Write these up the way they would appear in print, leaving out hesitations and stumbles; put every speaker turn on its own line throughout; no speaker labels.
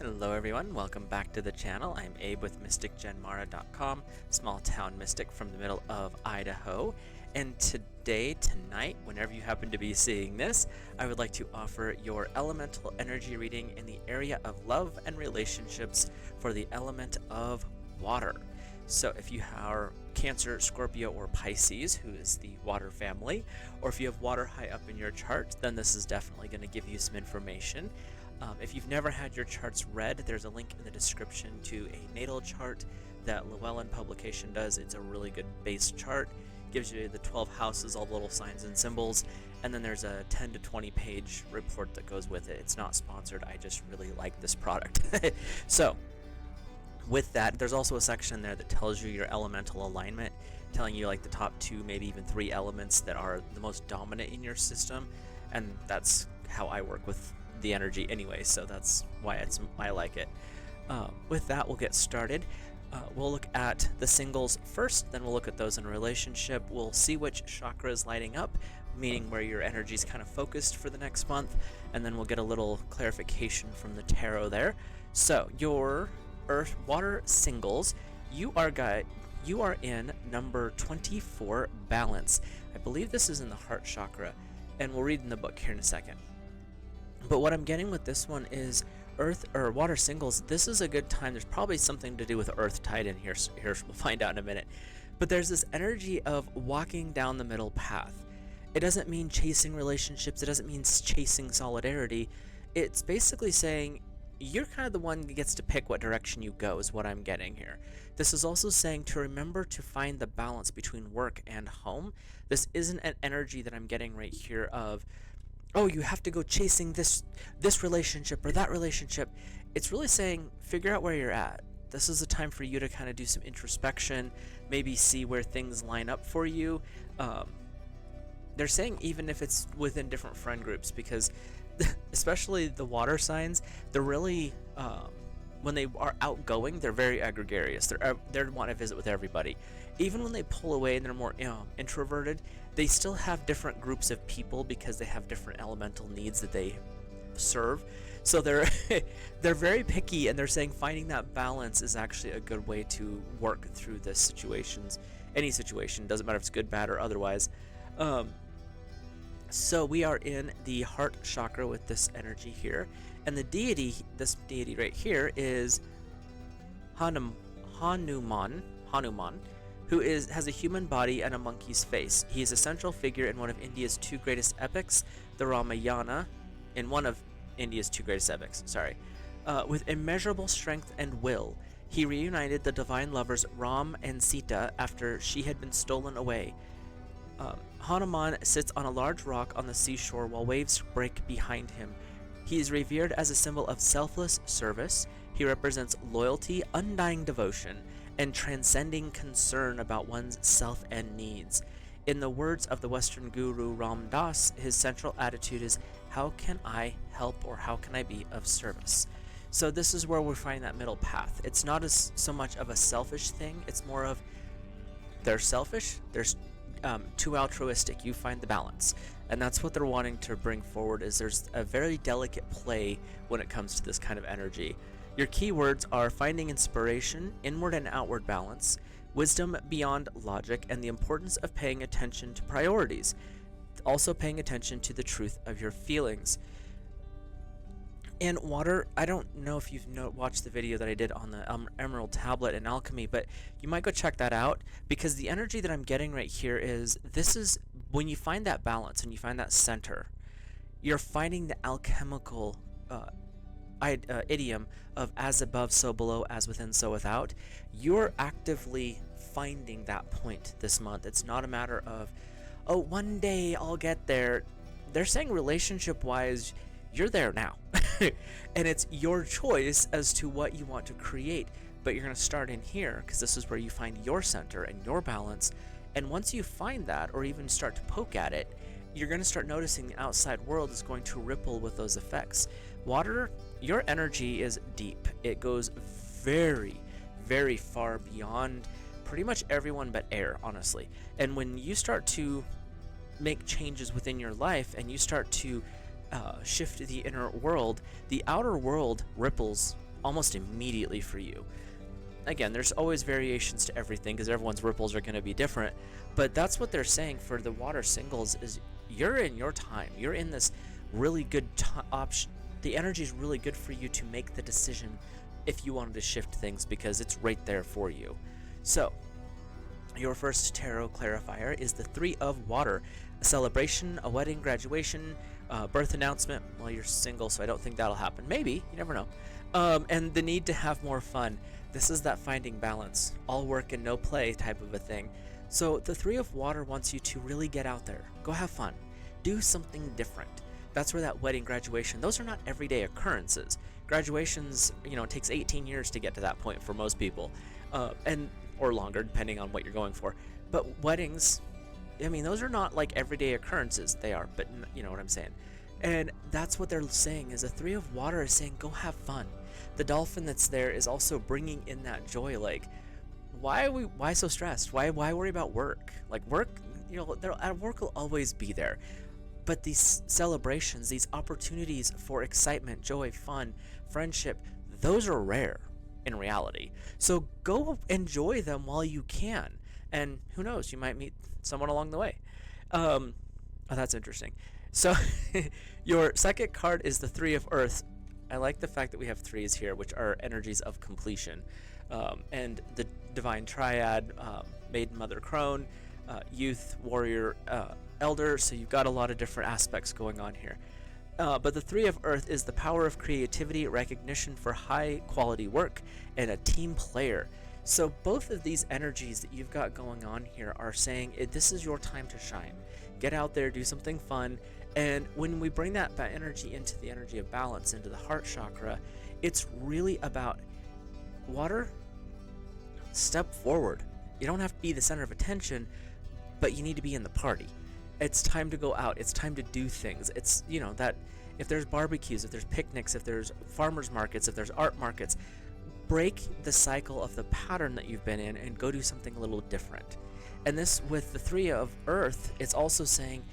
Hello everyone, welcome back to the channel. I'm Abe with MysticGenMara.com, small town mystic from the middle of Idaho. And tonight, whenever you happen to be seeing this, I would like to offer your elemental energy reading in the area of love and relationships for the element of water. So if you are Cancer, Scorpio, or Pisces, who is the water family, or if you have water high up in your chart, then this is definitely going to give you some information. If you've never had your charts read, there's a link in the description to a natal chart that Llewellyn Publication does. It's a really good base chart. Gives you the 12 houses, all the little signs and symbols, and then there's a 10 to 20 page report that goes with it. It's not sponsored, I just really like this product. So, with that, there's also a section there that tells you your elemental alignment, telling you like the top 2, maybe even 3 elements that are the most dominant in your system, and that's how I work with the energy anyway, so that's why I like it. With that, we'll get started. We'll look at the singles first, then we'll look at those in a relationship. We'll see which chakra is lighting up, meaning where your energy is kind of focused for the next month, and then we'll get a little clarification from the tarot there. So your earth water singles, you are in number 24, balance. I believe this is in the heart chakra, and we'll read in the book here in a second. But what I'm getting with this one is earth or water singles. This is a good time. There's probably something to do with earth tied in here. We'll find out in a minute. But there's this energy of walking down the middle path. It doesn't mean chasing relationships. It doesn't mean chasing solidarity. It's basically saying you're kind of the one that gets to pick what direction you go, is what I'm getting here. This is also saying to remember to find the balance between work and home. This isn't an energy that I'm getting right here of, oh, you have to go chasing this relationship or that relationship. It's really saying figure out where you're at. This is a time for you to kind of do some introspection, maybe see where things line up for you. They're saying even if it's within different friend groups, because especially the water signs, they're really when they are outgoing, they're very gregarious. They want to visit with everybody. Even when they pull away and they're more introverted, they still have different groups of people because they have different elemental needs that they serve. So they're they're very picky, and they're saying finding that balance is actually a good way to work through the situations. Any situation, doesn't matter if it's good, bad, or otherwise. So we are in the heart chakra with this energy here, and the deity, this deity right here, is Hanuman, who has a human body and a monkey's face. He is a central figure in one of India's 2 greatest epics, the Ramayana, with immeasurable strength and will. He reunited the divine lovers Ram and Sita after she had been stolen away. Hanuman sits on a large rock on the seashore while waves break behind him. He is revered as a symbol of selfless service. He represents loyalty, undying devotion, and transcending concern about one's self and needs. In the words of the Western guru Ram Dass, his central attitude is, how can I help, or how can I be of service? So this is where we find that middle path. It's not so much of a selfish thing. It's more of, they're selfish, there's too altruistic. You find the balance, and that's what they're wanting to bring forward. Is there's a very delicate play when it comes to this kind of energy. Your keywords are finding inspiration, inward and outward balance, wisdom beyond logic, and the importance of paying attention to priorities. Also paying attention to the truth of your feelings. And water, I don't know if you've watched the video that I did on the Emerald Tablet and Alchemy, but you might go check that out, because the energy that I'm getting right here is, this is when you find that balance and you find that center, you're finding the alchemical idiom of as above, so below, as within, so without. You're actively finding that point this month. It's not a matter of, oh, one day I'll get there. They're saying relationship-wise, you're there now. And it's your choice as to what you want to create, but you're going to start in here, because this is where you find your center and your balance. And once you find that, or even start to poke at it, you're going to start noticing the outside world is going to ripple with those effects. Water, your energy is deep. It goes very, very far beyond pretty much everyone but air, honestly. And when you start to make changes within your life, and you start to shift the inner world, the outer world ripples almost immediately for you. Again, there's always variations to everything because everyone's ripples are going to be different, but that's what they're saying for the water singles is you're in your time. You're in this really good option. The energy is really good for you to make the decision if you wanted to shift things because it's right there for you. So, your first tarot clarifier is the Three of Water. A celebration, a wedding, graduation, birth announcement. Well, you're single, so I don't think that'll happen. Maybe, you never know. And the need to have more fun. This is that finding balance, all work and no play type of a thing. So the Three of Water wants you to really get out there, go have fun, do something different. That's where that wedding, graduation, those are not everyday occurrences. Graduations, it takes 18 years to get to that point for most people, or longer, depending on what you're going for. But weddings, those are not like everyday occurrences. They are, but you know what I'm saying. And that's what they're saying is the Three of Water is saying, go have fun. The dolphin that's there is also bringing in that joy. Like, why so stressed? Why worry about work? Like work, work will always be there. But these celebrations, these opportunities for excitement, joy, fun, friendship, those are rare in reality. So go enjoy them while you can. And who knows, you might meet someone along the way. Oh, that's interesting. So your second card is the Three of Earth. I like the fact that we have threes here, which are energies of completion. And the Divine Triad, Maiden, Mother, Crone, Youth, Warrior, Elder. So you've got a lot of different aspects going on here. But the Three of Earth is the power of creativity, recognition for high quality work, and a team player. So both of these energies that you've got going on here are saying this is your time to shine. Get out there, do something fun. And when we bring that energy into the energy of balance, into the heart chakra, it's really about water. Step forward. You don't have to be the center of attention, but you need to be in the party. It's time to go out. It's time to do things. It's, that if there's barbecues, if there's picnics, if there's farmers markets, if there's art markets, break the cycle of the pattern that you've been in and go do something a little different. And this, with the Three of Earth, it's also saying,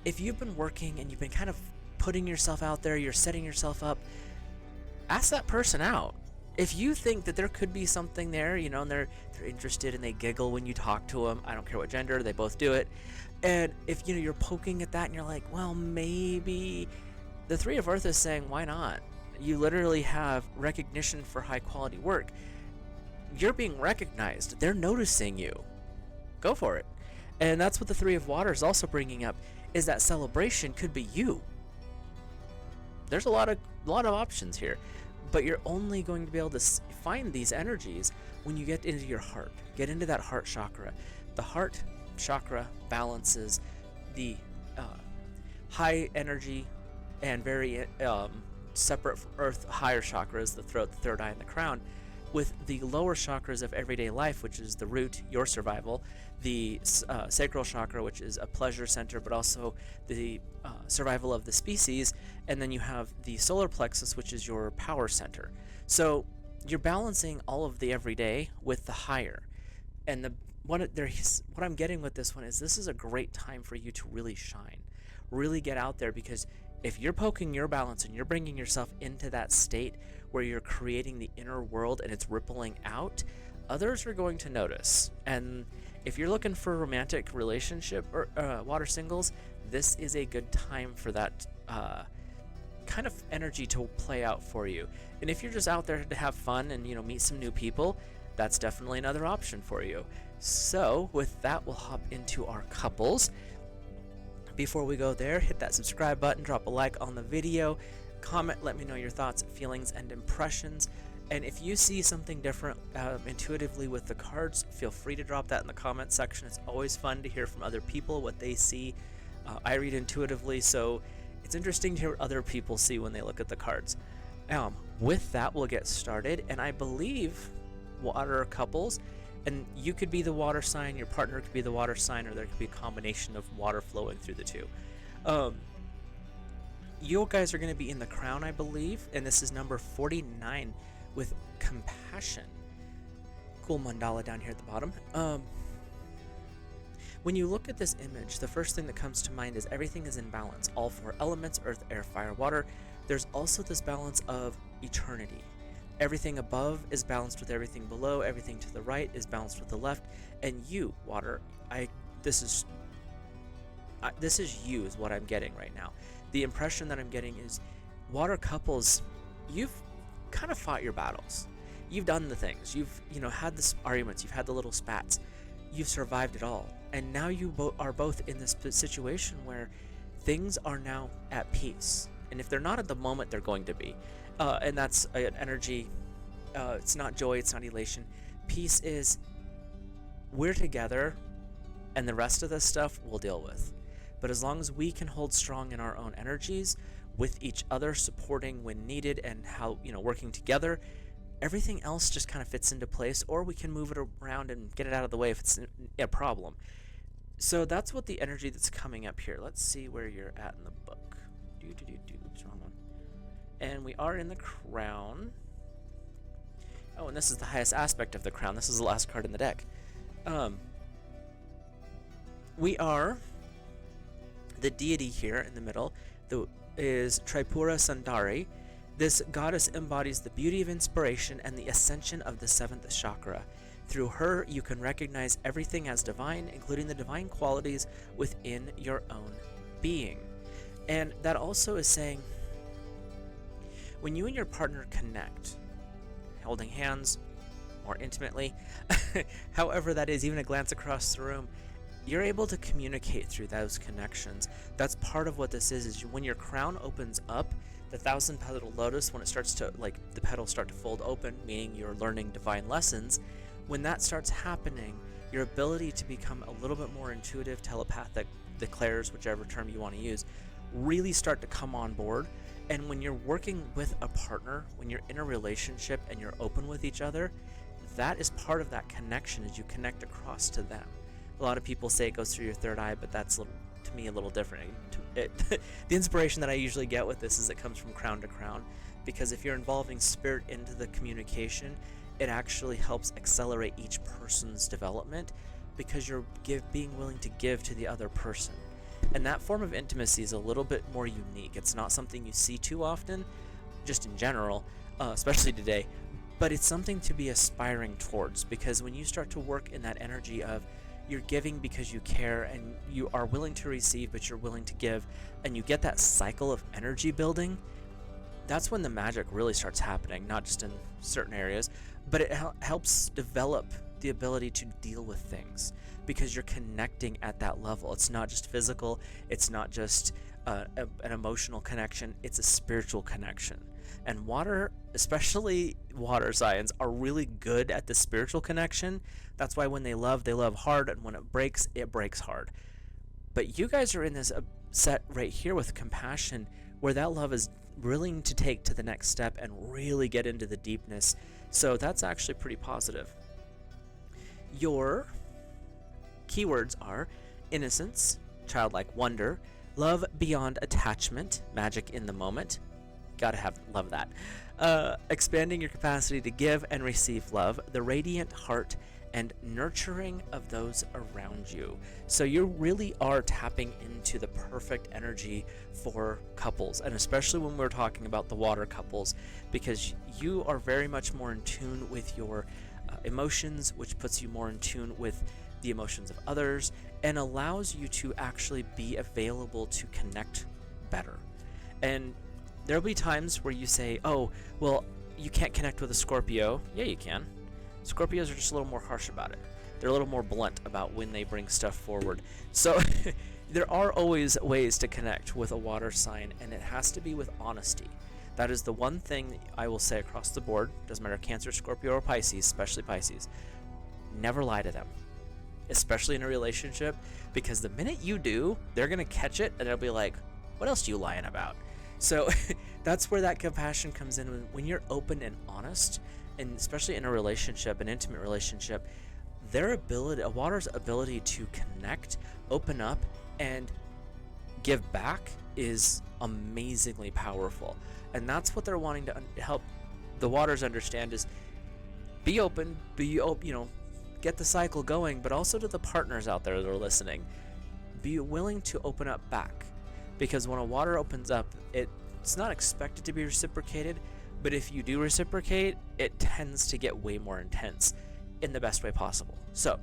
if you've been working and you've been kind of putting yourself out there, you're setting yourself up, ask that person out. If you think that there could be something there, and they're interested and they giggle when you talk to them, I don't care what gender, they both do it. And if, you're poking at that and you're like, well, maybe, the Three of Earth is saying, why not? You literally have recognition for high quality work. You're being recognized. They're noticing you. Go for it. And that's what the Three of Water is also bringing up, is that celebration could be you. There's a lot of options here, but you're only going to be able to find these energies when you get into your heart, get into that heart chakra. The heart chakra balances the high energy and very separate from earth higher chakras, the throat, the third eye, and the crown, with the lower chakras of everyday life, which is the root, your survival, the sacral chakra, which is a pleasure center, but also the survival of the species, and then you have the solar plexus, which is your power center. So you're balancing all of the everyday with the higher. And what I'm getting with this one is this is a great time for you to really shine, really get out there, because if you're poking your balance and you're bringing yourself into that state where you're creating the inner world and it's rippling out, others are going to notice. And if you're looking for a romantic relationship or water singles, this is a good time for that kind of energy to play out for you. And if you're just out there to have fun and meet some new people, that's definitely another option for you. So with that, we'll hop into our couples. Before we go there, hit that subscribe button, drop a like on the video, comment, let me know your thoughts, feelings, and impressions. And if you see something different intuitively with the cards, feel free to drop that in the comment section. It's always fun to hear from other people what they see. I read intuitively, so it's interesting to hear what other people see when they look at the cards. With that, we'll get started. And I believe water couples, and you could be the water sign, your partner could be the water sign, or there could be a combination of water flowing through the two. You guys are going to be in the crown, I believe, and this is number 49 with compassion. Cool mandala down here at the bottom. When you look at this image, the first thing that comes to mind is everything is in balance. All four elements, earth, air, fire, water. There's also this balance of eternity. Everything above is balanced with everything below. Everything to the right is balanced with the left. And you, water, this is you is what I'm getting right now. The impression that I'm getting is water couples, you've kind of fought your battles. You've done the things. You've had the arguments. You've had the little spats. You've survived it all. And now you are both in this situation where things are now at peace. And if they're not at the moment, they're going to be. And that's an energy. It's not joy. It's not elation. Peace is we're together, and the rest of this stuff we'll deal with. But as long as we can hold strong in our own energies with each other, supporting when needed, and how, working together, everything else just kind of fits into place, or we can move it around and get it out of the way if it's a problem. So that's what the energy that's coming up here. Let's see where you're at in the book. Oops, wrong one. And we are in the crown. Oh, and this is the highest aspect of the crown. This is the last card in the deck. We are the deity here in the middle is Tripura Sundari. This goddess embodies the beauty of inspiration and the ascension of the 7th chakra. Through her, you can recognize everything as divine, including the divine qualities within your own being. And that also is saying, when you and your partner connect, holding hands more intimately, however that is, even a glance across the room, you're able to communicate through those connections. That's part of what this is when your crown opens up, the 1,000-petal lotus, when it starts to, the petals start to fold open, meaning you're learning divine lessons. When that starts happening, your ability to become a little bit more intuitive, telepathic, declares, whichever term you want to use, really start to come on board. And when you're working with a partner, when you're in a relationship and you're open with each other, that is part of that connection as you connect across to them. A lot of people say it goes through your third eye, but that's to me a little different. The inspiration that I usually get with this is it comes from crown to crown, because if you're involving spirit into the communication, it actually helps accelerate each person's development, because you're being willing to give to the other person. And that form of intimacy is a little bit more unique. It's not something you see too often, just in general, especially today, but it's something to be aspiring towards, because when you start to work in that energy of you're giving because you care and you are willing to receive, but you're willing to give, and you get that cycle of energy building, that's when the magic really starts happening, not just in certain areas, but it helps develop the ability to deal with things, because you're connecting at that level. It's not just physical, it's not just an emotional connection, it's a spiritual connection. And water, especially water signs, are really good at the spiritual connection. That's why when they love hard, and when it breaks hard. But you guys are in this set right here with compassion, where that love is willing to take to the next step and really get into the deepness. So that's actually pretty positive. Your keywords are innocence, childlike wonder, love beyond attachment, magic in the moment. Gotta love that. Expanding your capacity to give and receive love, the radiant heart, and nurturing of those around you. So you really are tapping into the perfect energy for couples, and especially when we're talking about the water couples, because you are very much more in tune with your emotions, which puts you more in tune with the emotions of others and allows you to actually be available to connect better. And there'll be times where you say, oh, well, you can't connect with a Scorpio. Yeah, you can. Scorpios are just a little more harsh about it. They're a little more blunt about when they bring stuff forward. So there are always ways to connect with a water sign, and it has to be with honesty. That is the one thing I will say across the board. Doesn't matter Cancer, Scorpio, or Pisces, especially Pisces. Never lie to them, especially in a relationship, because the minute you do, they're going to catch it, and they'll be like, what else are you lying about? So that's where that compassion comes in. When you're open and honest, and especially in a relationship, an intimate relationship, a water's ability to connect, open up, and give back is amazingly powerful. And that's what they're wanting to help the waters understand is be open, get the cycle going, but also to the partners out there that are listening, be willing to open up back. Because when a water opens up, it's not expected to be reciprocated, But if you do reciprocate, it tends to get way more intense in the best way possible. So,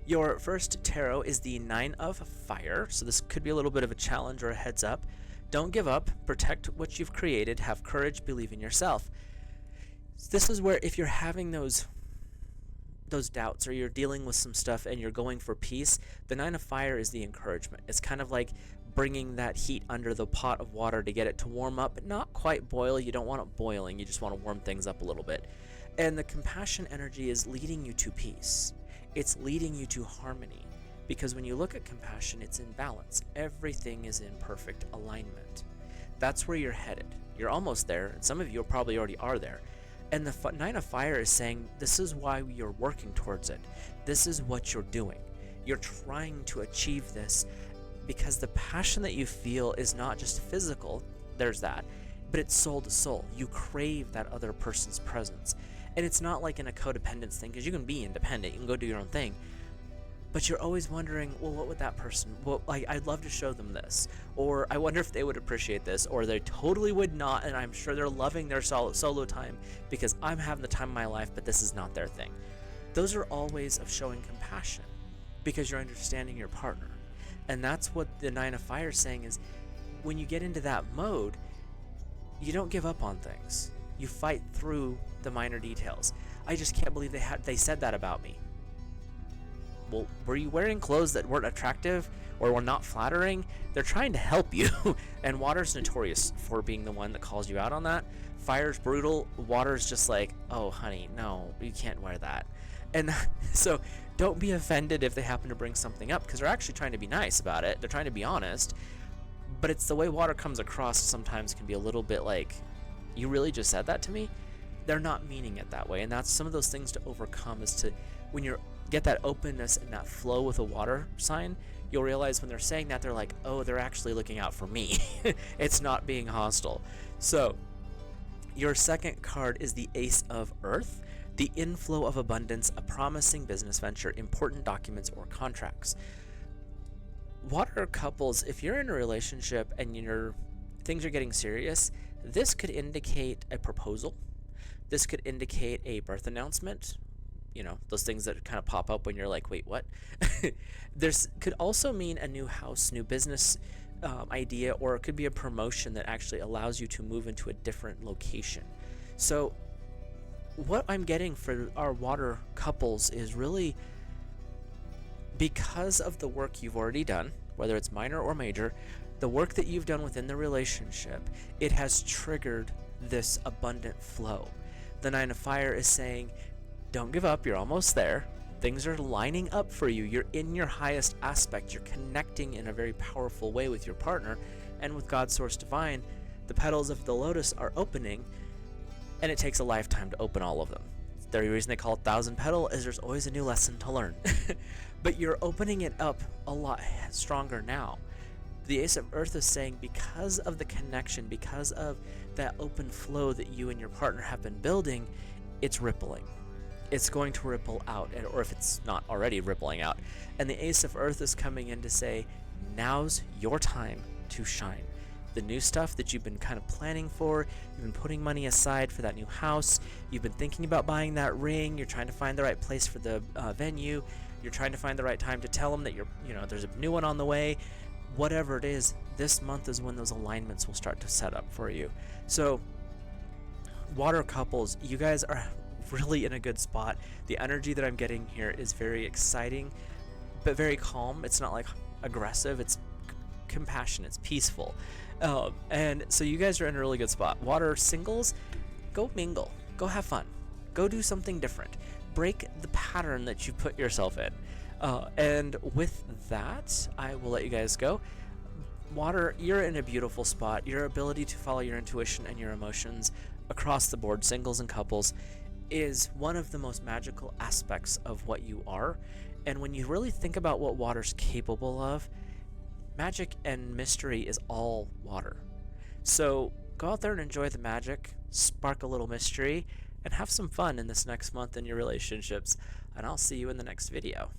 your first tarot is the Nine of Fire. So this could be a little bit of a challenge or a heads up. Don't give up. Protect what you've created. Have courage. Believe in yourself. This is where if you're having those doubts, or you're dealing with some stuff and you're going for peace, the Nine of Fire is the encouragement. It's kind of like bringing that heat under the pot of water to get it to warm up, but not quite boil. You don't want it boiling. You just want to warm things up a little bit. And the compassion energy is leading you to peace. It's leading you to harmony, because when you look at compassion, it's in balance. Everything is in perfect alignment. That's where you're headed. You're almost there, and some of you probably already are there. And the Nine of Fire is saying this is why you're working towards it. This is what you're doing. You're trying to achieve this because the passion that you feel is not just physical, there's that, but it's soul to soul. You crave that other person's presence. And it's not like in a codependence thing, because you can be independent, you can go do your own thing, but you're always wondering, well, what would that person, well, like, I'd love to show them this, or I wonder if they would appreciate this, or they totally would not, and I'm sure they're loving their solo time because I'm having the time of my life, but this is not their thing. Those are all ways of showing compassion, because you're understanding your partner. And that's what the Nine of Fire is saying, is when you get into that mode, you don't give up on things. You fight through the minor details. I just can't believe they said that about me. Well, were you wearing clothes that weren't attractive or were not flattering? They're trying to help you. And water's notorious for being the one that calls you out on that. Fire's brutal. Water's just like, oh, honey, no, you can't wear that. And so don't be offended if they happen to bring something up, because they're actually trying to be nice about it. They're trying to be honest. But it's the way water comes across sometimes can be a little bit like, you really just said that to me? They're not meaning it that way. And that's some of those things to overcome, is to, when you get that openness and that flow with a water sign, you'll realize when they're saying that, they're like, oh, they're actually looking out for me. It's not being hostile. So your second card is the Ace of Earth, the inflow of abundance, a promising business venture, important documents or contracts. Water couples, if you're in a relationship and things are getting serious, this could indicate a proposal. This could indicate a birth announcement. You know, those things that kind of pop up when you're like, wait, what? This could also mean a new house, new business idea, or it could be a promotion that actually allows you to move into a different location. So what I'm getting for our water couples is really, because of the work you've already done, whether it's minor or major, the work that you've done within the relationship, it has triggered this abundant flow. The Nine of Fire is saying, don't give up, you're almost there. Things are lining up for you. You're in your highest aspect. You're connecting in a very powerful way with your partner. And with God Source Divine, the petals of the lotus are opening, and it takes a lifetime to open all of them. The reason they call it 1,000 petal is there's always a new lesson to learn. But you're opening it up a lot stronger now. The Ace of Earth is saying, because of the connection, because of that open flow that you and your partner have been building, it's rippling. It's going to ripple out, or if it's not already rippling out. And the Ace of Earth is coming in to say, now's your time to shine. The new stuff that you've been kind of planning for, you've been putting money aside for that new house, you've been thinking about buying that ring, you're trying to find the right place for the venue, you're trying to find the right time to tell them that there's a new one on the way. Whatever it is, this month is when those alignments will start to set up for you. So water couples, you guys are really in a good spot. The energy that I'm getting here is very exciting, but very calm. It's not like aggressive, it's compassionate, it's peaceful. And so you guys are in a really good spot. Water singles, go mingle, go have fun, go do something different, break the pattern that you put yourself in. And with that, I will let you guys go. Water, you're in a beautiful spot. Your ability to follow your intuition and your emotions across the board, singles and couples, is one of the most magical aspects of what you are. And when you really think about what water's capable of, magic and mystery is all water. So go out there and enjoy the magic, spark a little mystery, and have some fun in this next month in your relationships. And I'll see you in the next video.